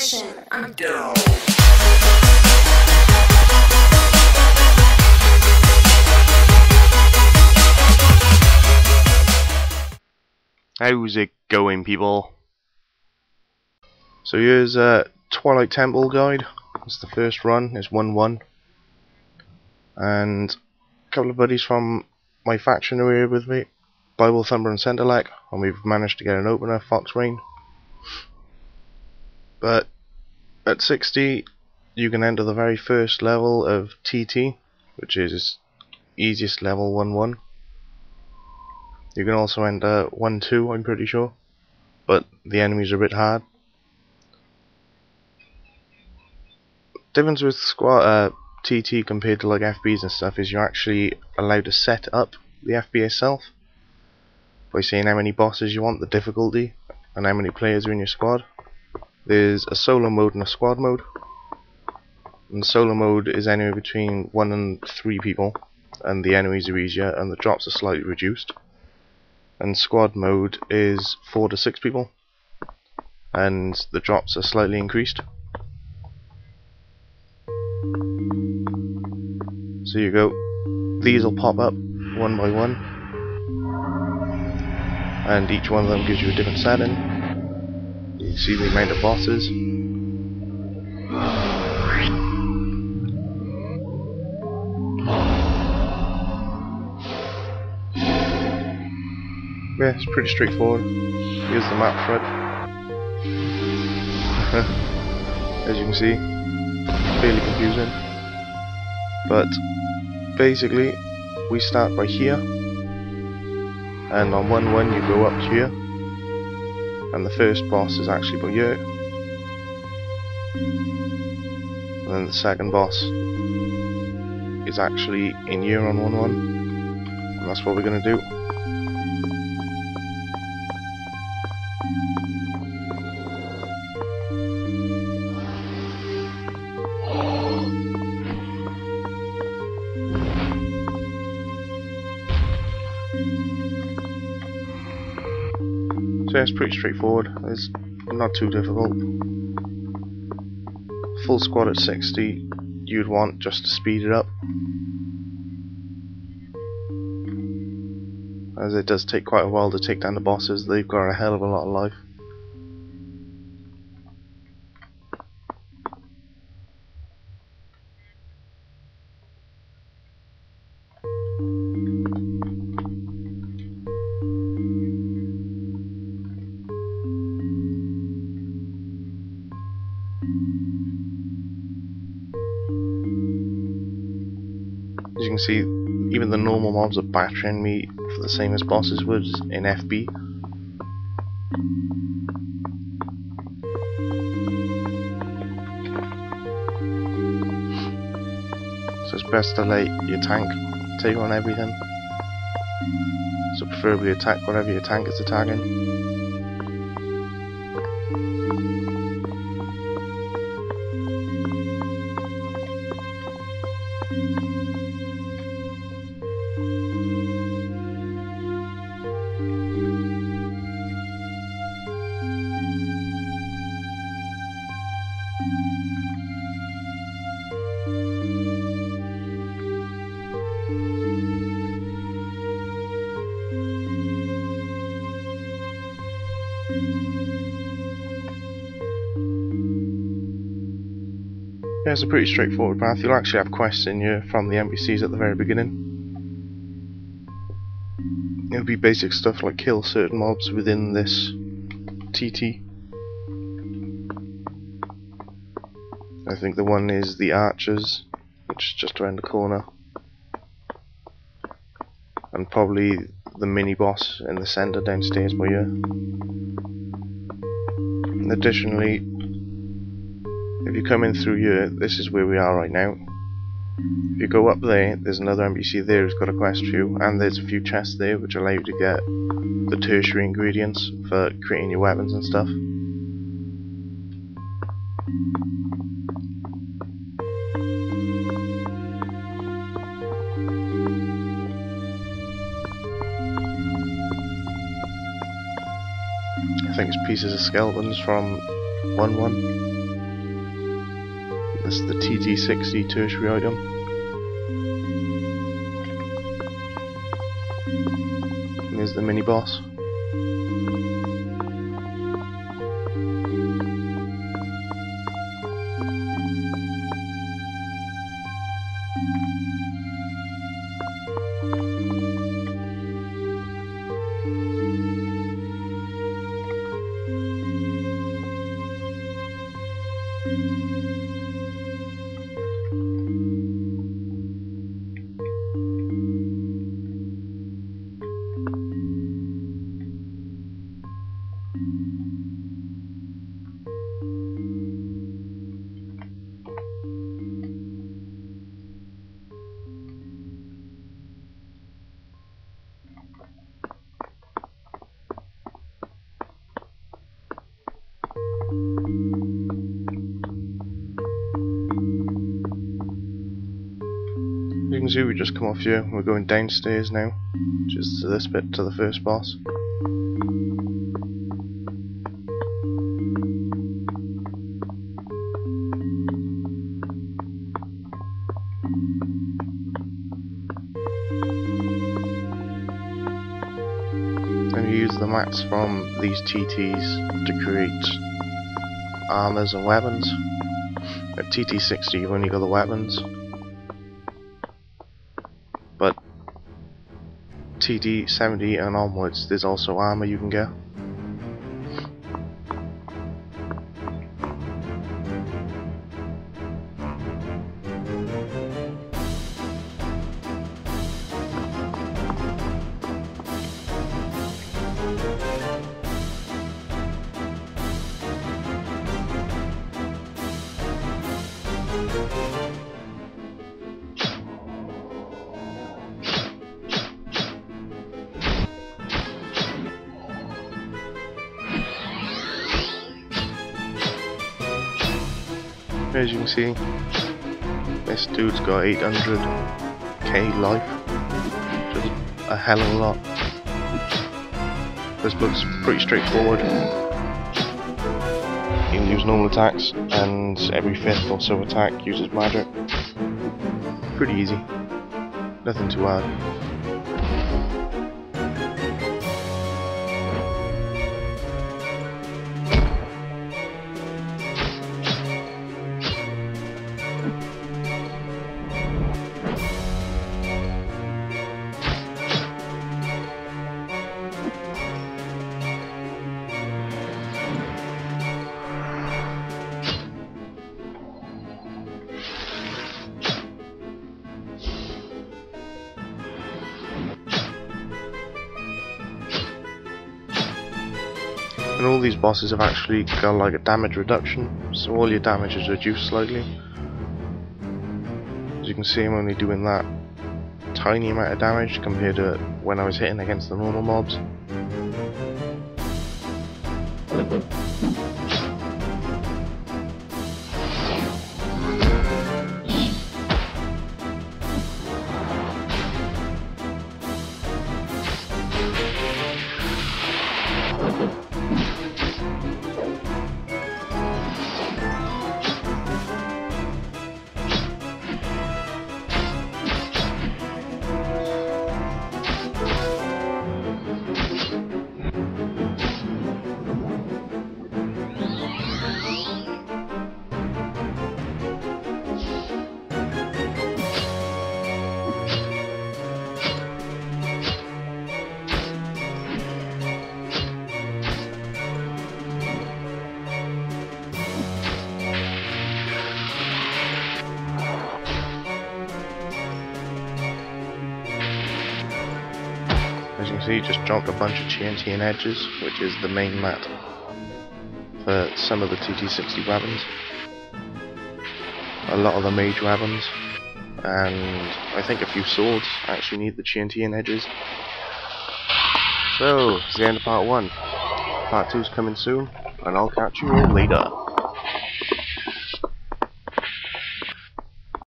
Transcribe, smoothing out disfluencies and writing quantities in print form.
mission. I'm down. How's it going, people? So here's a Twilight Temple guide. It's the first run, it's 1-1. And a couple of buddies from my faction are here with me, Bible Thumber and Centerlek, and we've managed to get an opener, Fox Rain. But at 60 you can enter the very first level of TT, which is easiest level 1-1. You can also enter 1-2, I'm pretty sure, but the enemies are a bit hard. Difference with squad TT compared to like FBs and stuff is you're actually allowed to set up the FB itself by saying how many bosses you want, the difficulty, and how many players are in your squad. There's a solo mode and a squad mode, and solo mode is anywhere between 1 and 3 people, and the enemies are easier and the drops are slightly reduced. And squad mode is 4 to 6 people, and the drops are slightly increased. So you go, these will pop up one by one, and each one of them gives you a different setting. You see the amount of bosses. Yeah, it's pretty straightforward. Here's the map for it. As you can see, fairly confusing. But basically, we start by here, and on 1-1 you go up here, and the first boss is actually by here, and then the second boss is actually in here on 1-1, and that's what we're going to do. So yeah, it's pretty straightforward, it's not too difficult. Full squad at 60 you'd want just to speed it up, as it does take quite a while to take down the bosses. They've got a hell of a lot of life. As you can see, even the normal mobs are battering me for the same as bosses would in FB. So it's best to let your tank take on everything. So preferably attack whatever your tank is attacking. Yeah, it's a pretty straightforward path. You'll actually have quests in here from the NPCs at the very beginning. It'll be basic stuff like kill certain mobs within this TT. I think the one is the archers, which is just around the corner, and probably the mini boss in the centre downstairs by here. And additionally, if you come in through here, this is where we are right now. If you go up there, there's another NPC there who's got a quest for you, and there's a few chests there which allow you to get the tertiary ingredients for creating your weapons and stuff. I think it's pieces of skeletons from 1-1. This is the TT60 tertiary item. And there's the mini boss. You can see we just come off here, we're going downstairs now, just to this bit, to the first boss. And you use the mats from these TTs to create armors and weapons. At TT60 you've only got the weapons, but TT70 and onwards there's also armor you can get. As you can see, this dude's got 800k life, which is a hell of a lot. This looks pretty straightforward. You can use normal attacks, and every 5th or so attack uses magic. Pretty easy, nothing too hard. And all these bosses have actually got like a damage reduction, so all your damage is reduced slightly. As you can see, I'm only doing that tiny amount of damage compared to when I was hitting against the normal mobs. As you can see, just dropped a bunch of TNT and edges, which is the main mat for some of the TT60 weapons. A lot of the mage weapons, and I think a few swords actually need the TNT and edges. So, it's the end of part 1. Part 2's coming soon, and I'll catch you all later.